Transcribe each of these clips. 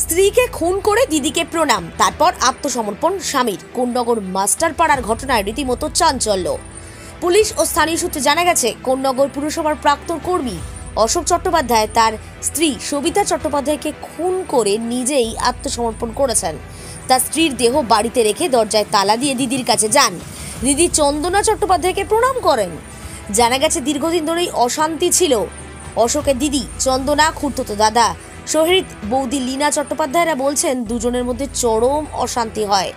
স্ত্রীকে খুন করে দিদিকে প্রণাম, তারপর আত্মসমর্পণ স্বামীর। কোন্নগর মাস্টারপাড়ার ঘটনায় রীতিমতো চাঞ্চল্য। পুলিশ ও স্থানীয় সূত্রে জানা গেছে, কোন্নগর পুরসভার প্রাক্তন কর্মী অশোক চট্টোপাধ্যায় তার স্ত্রী সবিতা চট্টোপাধ্যায়কে খুন করে নিজেই আত্মসমর্পণ করেছেন। তার স্ত্রীর দেহ বাড়িতে রেখে দরজায় তালা দিয়ে দিদির কাছে যান। দিদি চন্দনা চট্টোপাধ্যায়কে প্রণাম করেন। জানা গেছে, দীর্ঘদিন ধরেই অশান্তি ছিল। অশোকের দিদি চন্দনা, খুড়তুতো দাদা শহীদ বৌদি লীনা চট্টোপাধ্যায়রা বলছেন, দুজনের মধ্যে চরম অশান্তি হয়,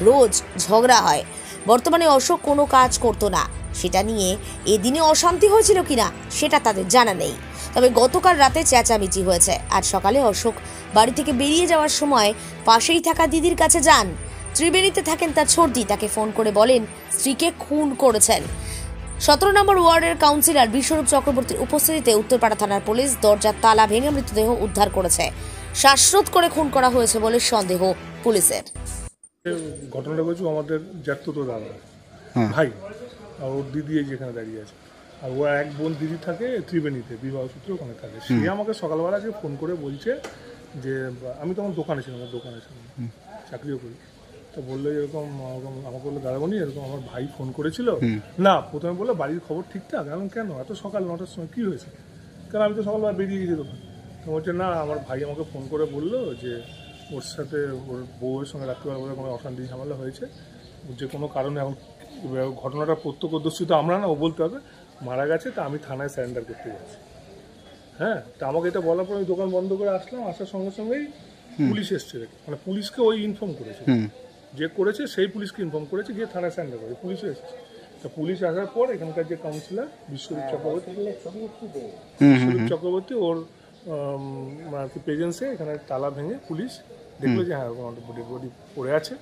রোজ ঝগড়া হয়। বর্তমানে অশোক কোনো কাজ করতো না, সেটা নিয়ে এদিনে অশান্তি হয়েছিল কিনা সেটা তাদের জানা নেই। তবে গতকাল রাতে চেঁচামেচি হয়েছে। আজ সকালে অশোক বাড়ি থেকে বেরিয়ে যাওয়ার সময় পাশেই থাকা দিদির কাছে যান। ত্রিবেণীতে থাকেন তার ছোটদি, তাকে ফোন করে বলেন স্ত্রীকে খুন করেছেন। 17 নম্বর ওয়ার্ডের কাউন্সিলর বিশ্বরূপ চক্রবর্তীর উপস্থিতিতে উত্তরপাড়া থানার পুলিশ দরজার তালা ভেঙে মৃতদেহ উদ্ধার করেছে। শ্বাসরোধ করে খুন করা হয়েছে বলে সন্দেহ পুলিশের। ঘটনাটা বলছি, আমাদের জ্যাঠতুতো দাদা ভাই আর ওর দিদি যেখানে দাঁড়িয়ে আছে, আর ও এক বোন দিদি থাকে ত্রিবেণীতে, বিবাহ সূত্রে ওখানে থাকে। সে আমাকে সকালবেলা আজকে ফোন করে বলছে যে, আমি তখন দোকানে ছিলাম, চাকরিও করি, তো বললো এরকম আমাকে বললো দাদাবনি এরকম আমার ভাই ফোন করেছিল। না, প্রথমে বললো বাড়ির খবর ঠিকঠাক। আমি কেন এত সকাল 9টার সময় কী হয়েছে, কারণ আমি তো সকালবেলা বেরিয়ে গেছি দোকান। তো বলছে না, আমার ভাই আমাকে ফোন করে বললো যে ওর সাথে ওর বউয়ের সঙ্গে রাত্রিবেলা কোনো অশান্তি ঝামেলা হয়েছে, যে কোনো কারণে এখন ঘটনাটা প্রত্যক্ষদর্শী তো আমরা না, ও বলতে হবে মারা গেছে, তা আমি থানায় স্যারেন্ডার করতে যাচ্ছি। হ্যাঁ, তা আমাকে এটা বলার পর আমি দোকান বন্ধ করে আসলাম। আসার সঙ্গে সঙ্গেই পুলিশ এসছে, মানে পুলিশকে ওই ইনফর্ম করেছে, যে করেছে সেই পুলিশকে ইনফর্ম করেছে, গিয়ে থানায় স্যারেন্ডার করে পুলিশও এসেছে। তা পুলিশ আসার পর এখানকার যে কাউন্সিলর বিশ্বরূপ চক্রবর্তী ওর প্রেজেন্সে এখানে তালা ভেঙে পুলিশ দেখলো যে হ্যাঁ ডেড বডি পড়ে আছে।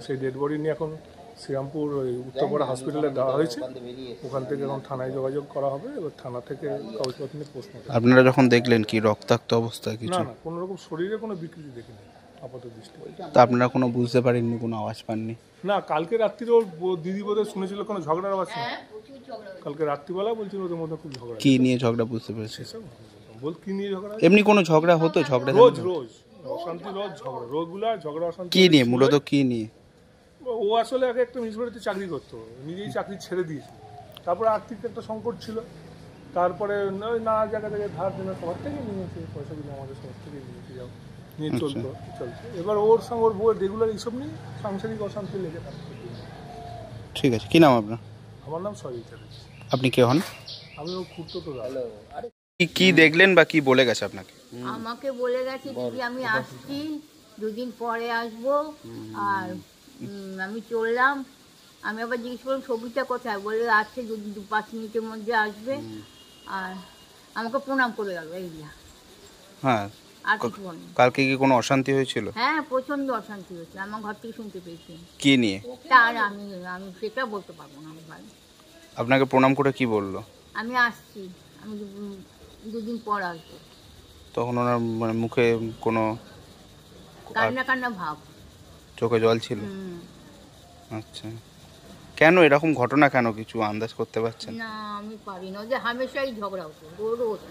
সেই ডেড বডি নিয়ে এখন শ্রীরামপুর উত্তরপাড়া হসপিটালে দেওয়া হয়েছে। ওখান থেকে এখন থানায় যোগাযোগ করা হবে, এবার থানা থেকে কাগজপত্র নিয়ে পোস্টমর্টম। আপনারা যখন দেখলেন কি রক্তাক্ত অবস্থা কিছু? না, কোনো রকম শরীরে কোনো বিকৃতি দেখিনি আপাত দৃষ্টি। তা আপনারা কোনো বুঝতে পারেননি, কোনো আওয়াজ পাননি? না, কালকে রাত্রিরে ওর দিদি বোধহয় শুনেছিল কোনো ঝগড়ার আওয়াজ। কালকে রাত্রিবেলা বলছিল ওদের মধ্যে খুব ঝগড়া। কি নিয়ে ঝগড়া বুঝতে পেরেছি? বল কি নিয়ে ঝগড়া? এমনি কোনো ঝগড়া হতো? ঝগড়া রোজ অশান্তি, রোজ ঝগড়া, রোজগুলা ঝগড়া অশান্তি। কি নিয়ে মূলত, কি নিয়ে? ও আসলে আগে একটা মিউনিসিপ্যালিটিতে চাকরি করতো, নিজেই চাকরি ছেড়ে দিয়েছিল। তারপরে আর্থিক একটা সংকট ছিল, তারপরে নানা জায়গা থেকে ধার দেনা সবার থেকে নিয়েছে, পয়সাগুলো আমাদের সবার থেকে নিয়ে চলছে। এবার ওর সঙ্গে ওর বউয়ের রেগুলার এইসব নিয়ে সাংসারিক অশান্তি লেগে থাকে। ঠিক আছে, কি নাম আপনার? আমার নাম সহিত চ্যাটার্জি। আপনি কে হন? আমি ও খুড়তুতো দাদা। কি দেখলেন বা কি বলে গেছে আপনাকে? আমাকে বলে গেছে দিদি আমি আসছি, দুদিন পরে আসবো। আর আমি চললাম। আমি আবার জিজ্ঞেস করলাম সবিতা কোথায়, বলে আছে যদি 2-5 মিনিটের মধ্যে আসবে। আর আমাকে প্রণাম করে গেল, এইগুলা। হ্যাঁ, আর কিছু বলেনি। কালকে কি কোনো অশান্তি হয়েছিল? হ্যাঁ, প্রচন্ড অশান্তি হয়েছে, আমার ঘর থেকে শুনতে পেয়েছি। কি নিয়ে? তার আমি সেটা বলতে পারবো না ভাই। আপনাকে প্রণাম করে কি বললো? আমি আসছি, আমি 2 দিন পর আসবো। তখন ওনার মানে মুখে কোনো কান্না ভাব, চোখে জল ছিল? আচ্ছা, কেন এরকম ঘটনা, কেন কিছু আন্দাজ করতে পারছেন? না, আমি পারি না, যে হামেশাই ঝগড়া হতো, রোজ।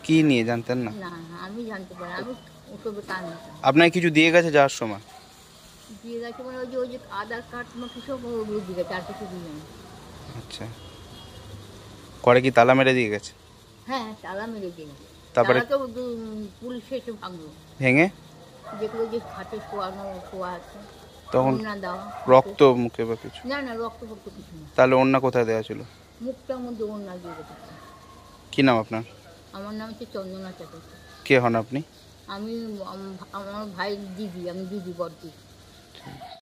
কি নিয়ে জানতেন না? না, আমি জানতে পারি, আমি ওসবে কাজ না। আপনাকে কিছু দিয়ে গেছে যাওয়ার সময়? দিয়ে গেছে মানে ওই যে আধার কার্ড কিছু দিয়ে গেছে, আর কিছু দিয়ে গেছে। আচ্ছা, করে কি তালা মেরে দিয়ে গেছে? হ্যাঁ, তালা মেরে দিয়ে গেছে। তারপরে তো পুলিশ এসে ভাঙলো, ভেঙে যেগুলো যে খাটে শোয়া আছে তখন না দেওয়া রক্ত মুখে বা কিছু? না, রক্ত কিছু না। তাহলে ওন্না কোথায় দেওয়া ছিল? মুখটার মধ্যে ওন্না দিয়ে গেছে। কি নাম আপনার? আমার নাম হচ্ছে চন্দনা চ্যাটার্জি। কে হন আপনি? আমি আমার ভাই দিদি, আমি দিদি বড় দিদি।